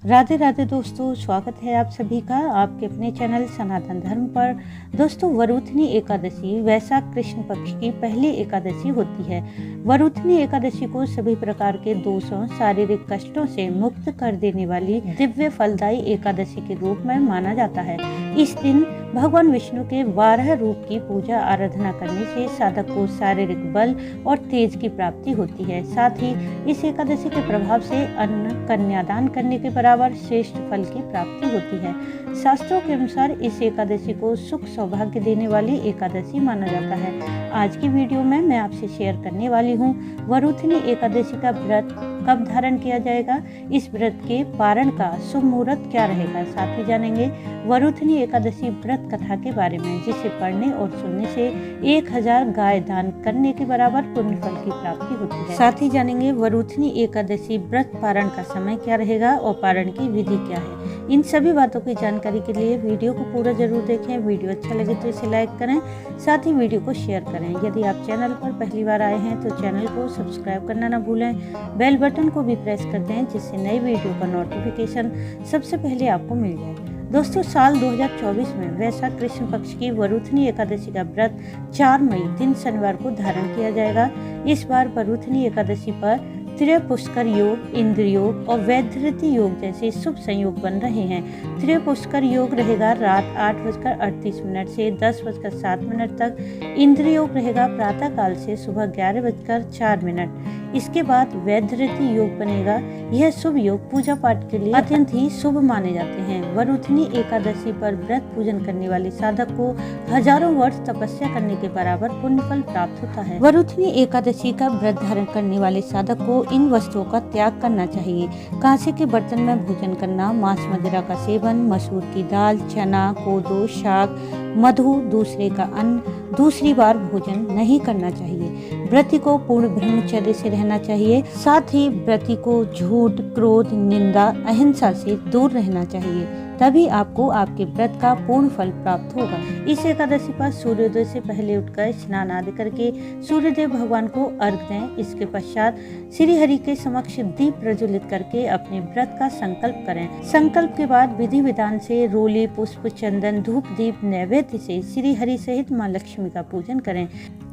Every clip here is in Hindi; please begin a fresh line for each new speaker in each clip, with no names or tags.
राधे राधे दोस्तों, स्वागत है आप सभी का आपके अपने चैनल सनातन धर्म पर। दोस्तों, वरुथनी एकादशी वैशाख कृष्ण पक्ष की पहली एकादशी होती है। वरुथनी एकादशी को सभी प्रकार के दोषों, शारीरिक कष्टों से मुक्त कर देने वाली दिव्य फलदायी एकादशी के रूप में माना जाता है। इस दिन भगवान विष्णु के 12 रूप की पूजा आराधना करने से साधक को शारीरिक बल और तेज की प्राप्ति होती है। साथ ही इस एकादशी के प्रभाव से अन्न कन्यादान करने के बराबर श्रेष्ठ फल की प्राप्ति होती है। शास्त्रों के अनुसार इस एकादशी को सुख सौभाग्य देने वाली एकादशी माना जाता है। आज की वीडियो में मैं आपसे शेयर करने वाली हूँ वरुथनी एकादशी का व्रत कब धारण किया जाएगा, इस व्रत के पारण का शुभ मुहूर्त क्या रहेगा। साथ ही जानेंगे वरुथनी एकादशी व्रत कथा के बारे में, जिसे पढ़ने और सुनने से 1000 गाय दान करने के बराबर पुण्य फल की प्राप्ति होती है। साथ ही जानेंगे वरुथनी एकादशी व्रत पारण का समय क्या रहेगा और पारण की विधि क्या है। इन सभी बातों की जानकारी के लिए वीडियो को पूरा जरूर देखें। वीडियो अच्छा लगे तो इसे लाइक करें, साथ ही वीडियो को शेयर करें। यदि आप चैनल पर पहली बार आए हैं तो चैनल को सब्सक्राइब करना ना भूलें। बेल बटन को भी प्रेस कर दें, जिससे नई वीडियो का नोटिफिकेशन सबसे पहले आपको मिल जाए। दोस्तों, साल 2024 में वैशाख कृष्ण पक्ष की वरुथनी एकादशी का व्रत 4 मई दिन शनिवार को धारण किया जाएगा। इस बार वरुथनी एकादशी पर त्रिय पुष्कर योग, इंद्र योग और वैधृति योग जैसे शुभ संयोग बन रहे हैं। त्रिय पुष्कर योग रहेगा रात 8:38 से 10:07 तक। इंद्र योग रहेगा प्रातः काल से सुबह 11:04। इसके बाद वैधृति योग बनेगा। यह शुभ योग पूजा पाठ के लिए अत्यंत ही शुभ माने जाते हैं। वरुथनी एकादशी पर व्रत पूजन करने वाले साधक को हजारों वर्ष तपस्या करने के बराबर पुण्य फल प्राप्त होता है। वरुथनी एकादशी का व्रत धारण करने वाले साधक को इन वस्तुओं का त्याग करना चाहिए। कांसे के बर्तन में भोजन करना, मांस मदिरा का सेवन, मसूर की दाल, चना, कोदो, शाक, मधु, दूसरे का अन्न, दूसरी बार भोजन नहीं करना चाहिए। व्रती को पूर्ण ब्रह्मचर्य से रहना चाहिए। साथ ही व्रती को झूठ, क्रोध, निंदा, अहिंसा से दूर रहना चाहिए। तभी आपको आपके व्रत का पूर्ण फल प्राप्त होगा। इस एकादशी पर सूर्योदय से पहले उठकर स्नान आदि करके सूर्यदेव भगवान को अर्घ दें। इसके पश्चात श्री हरि के समक्ष दीप प्रज्वलित करके अपने व्रत का संकल्प करें। संकल्प के बाद विधि विधान से रोली, पुष्प, चंदन, धूप, दीप नैवेद्य से श्री हरि सहित माँ लक्ष्मी का पूजन करें।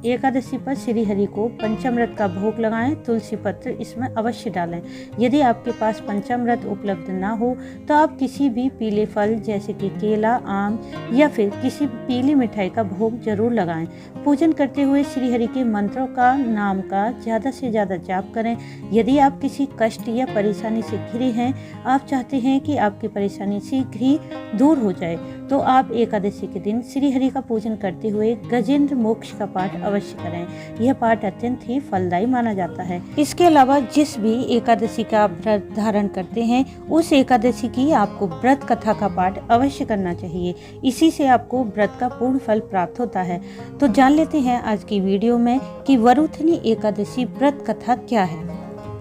एकादशी पर श्री हरि को पंचामृत का भोग लगाएं। तुलसी पत्र इसमें अवश्य डालें। यदि आपके पास पंचामृत उपलब्ध ना हो तो आप किसी भी पीले फल जैसे कि केला, आम या फिर किसी पीली मिठाई का भोग जरूर लगाएं। पूजन करते हुए श्री हरि के मंत्रों का, नाम का ज्यादा से ज्यादा जाप करें। यदि आप किसी कष्ट या परेशानी से घिरे हैं, आप चाहते हैं कि आपकी परेशानी शीघ्र ही दूर हो जाए, तो आप एकादशी के दिन श्री हरि का पूजन करते हुए गजेंद्र मोक्ष का पाठ अवश्य करें। यह पाठ अत्यंत ही फलदायी माना जाता है। इसके अलावा जिस भी एकादशी का व्रत धारण करते हैं, उस एकादशी की आपको व्रत कथा का पाठ अवश्य करना चाहिए। इसी से आपको व्रत का पूर्ण फल प्राप्त होता है। तो जान लेते हैं आज की वीडियो में कि वरुथनी एकादशी व्रत कथा क्या है।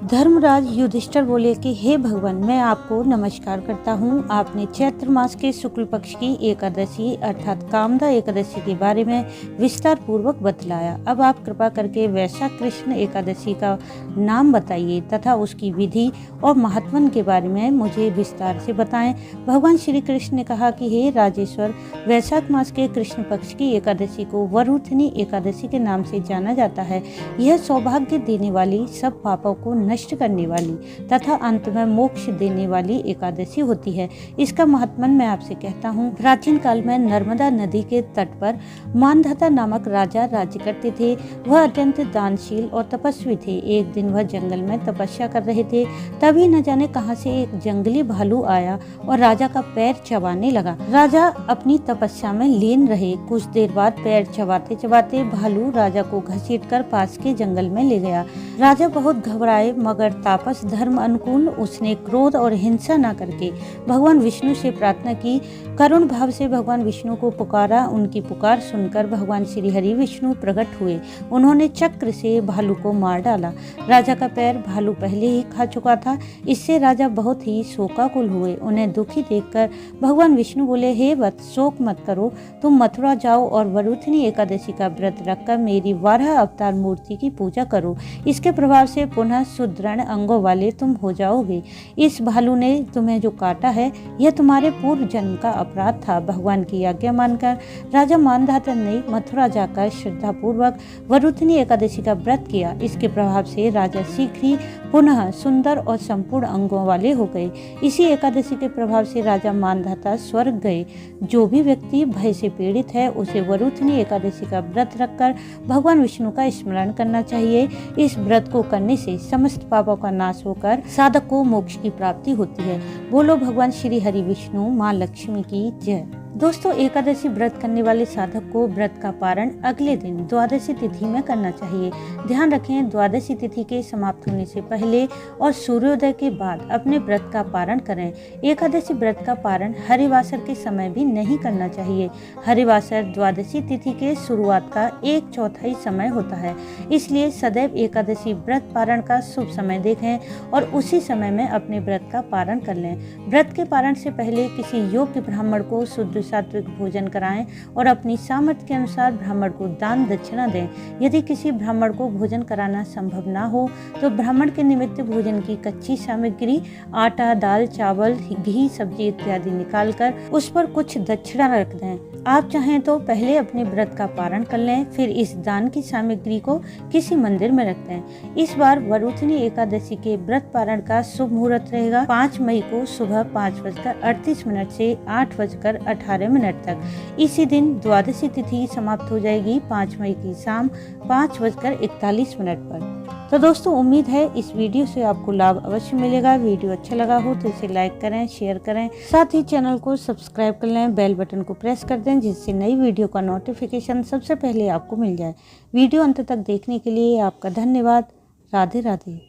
धर्मराज युधिष्ठिर बोले कि हे भगवान, मैं आपको नमस्कार करता हूँ। आपने चैत्र मास के शुक्ल पक्ष की एकादशी अर्थात कामदा एकादशी के बारे में विस्तार पूर्वक बतलाया। अब आप कृपा करके वैशाख कृष्ण एकादशी का नाम बताइए तथा उसकी विधि और महत्व के बारे में मुझे विस्तार से बताएं। भगवान श्री कृष्ण ने कहा कि हे राजेश्वर, वैशाख मास के कृष्ण पक्ष की एकादशी को वरुथनी एकादशी के नाम से जाना जाता है। यह सौभाग्य देने वाली, सब पापों को नष्ट करने वाली तथा अंत में मोक्ष देने वाली एकादशी होती है। इसका महत्व मैं आपसे कहता हूँ। प्राचीन काल में नर्मदा नदी के तट पर मानधाता नामक राजा राज्य करते थे। वह अत्यंत दानशील और तपस्वी थे। एक दिन वह जंगल में तपस्या कर रहे थे। तभी न जाने कहां से एक जंगली भालू आया और राजा का पैर चबाने लगा। राजा अपनी तपस्या में लीन रहे। कुछ देर बाद पैर चबाते चबाते भालू राजा को घसीटकर पास के जंगल में ले गया। राजा बहुत घबराए, मगर तापस धर्म अनुकूल उसने क्रोध और हिंसा न करके भगवान विष्णु से प्रार्थना की। करुण भाव से भगवान विष्णु को पुकारा। उनकी पुकार सुनकर भगवान श्री हरि विष्णु प्रकट हुए। उन्होंने चक्र से भालू को मार डाला। राजा का पैर भालू पहले ही खा चुका था। इससे राजा बहुत ही शोकाकुल हुए। उन्हें दुखी देखकर भगवान विष्णु बोले, हे वत्स, शोक मत करो, तुम मथुरा जाओ और वरुथनी एकादशी का व्रत रखकर मेरी 12 अवतार मूर्ति की पूजा करो। इसके प्रभाव से पुनः शुद्ध सुदृढ़ अंगों वाले तुम हो जाओगे। इस भालू ने तुम्हें जो काटा है यह तुम्हारे पूर्व जन्म का अपराध था। भगवान की आज्ञा मानकर राजा मानधाता ने मथुरा जाकर श्रद्धापूर्वक वरुथनी एकादशी का व्रत किया। इसके प्रभाव से राजा शीघ्र ही पुनः सुंदर और संपूर्ण अंगों वाले हो गए। इसी एकादशी के प्रभाव से राजा मानधाता स्वर्ग गए। जो भी व्यक्ति भय से पीड़ित है उसे वरुथनी एकादशी का व्रत रखकर भगवान विष्णु का स्मरण करना चाहिए। इस व्रत को करने से समस्त पापों का नाश होकर साधक को मोक्ष की प्राप्ति होती है। बोलो भगवान श्री हरि विष्णु माँ लक्ष्मी की जय। दोस्तों, एकादशी व्रत करने वाले साधक को व्रत का पारण अगले दिन द्वादशी तिथि में करना चाहिए। ध्यान रखें, द्वादशी तिथि के समाप्त होने से पहले और सूर्योदय के बाद अपने व्रत का पारण करें। एकादशी व्रत का पारण हरिवासर के समय भी नहीं करना चाहिए। हरिवासर द्वादशी तिथि के शुरुआत का 1/4 समय होता है, इसलिए सदैव एकादशी व्रत पारण का शुभ समय देखें और उसी समय में अपने व्रत का पारण कर लें। व्रत के पारण से पहले किसी योग्य ब्राह्मण को शुद्ध सात्विक भोजन कराएं और अपनी सामर्थ्य के अनुसार ब्राह्मण को दान दक्षिणा दें। यदि किसी ब्राह्मण को भोजन कराना संभव ना हो तो ब्राह्मण के निमित्त भोजन की कच्ची सामग्री आटा, दाल, चावल, घी, सब्जी इत्यादि निकालकर उस पर कुछ दक्षिणा रख दें। आप चाहें तो पहले अपने व्रत का पारण कर लें, फिर इस दान की सामग्री को किसी मंदिर में रख दें। इस बार वरुथनी एकादशी के व्रत पारण का शुभ मुहूर्त रहेगा 5 मई को सुबह 5:38 से 8:18 तक। इसी दिन द्वादशी तिथि समाप्त हो जाएगी 5 मई की शाम 5:41 पर। तो दोस्तों, उम्मीद है इस वीडियो से आपको लाभ अवश्य मिलेगा। वीडियो अच्छा लगा हो तो इसे लाइक करें, शेयर करें, साथ ही चैनल को सब्सक्राइब कर लें, बेल बटन को प्रेस कर दें जिससे नई वीडियो का नोटिफिकेशन सबसे पहले आपको मिल जाए। वीडियो अंत तक देखने के लिए आपका धन्यवाद। राधे राधे।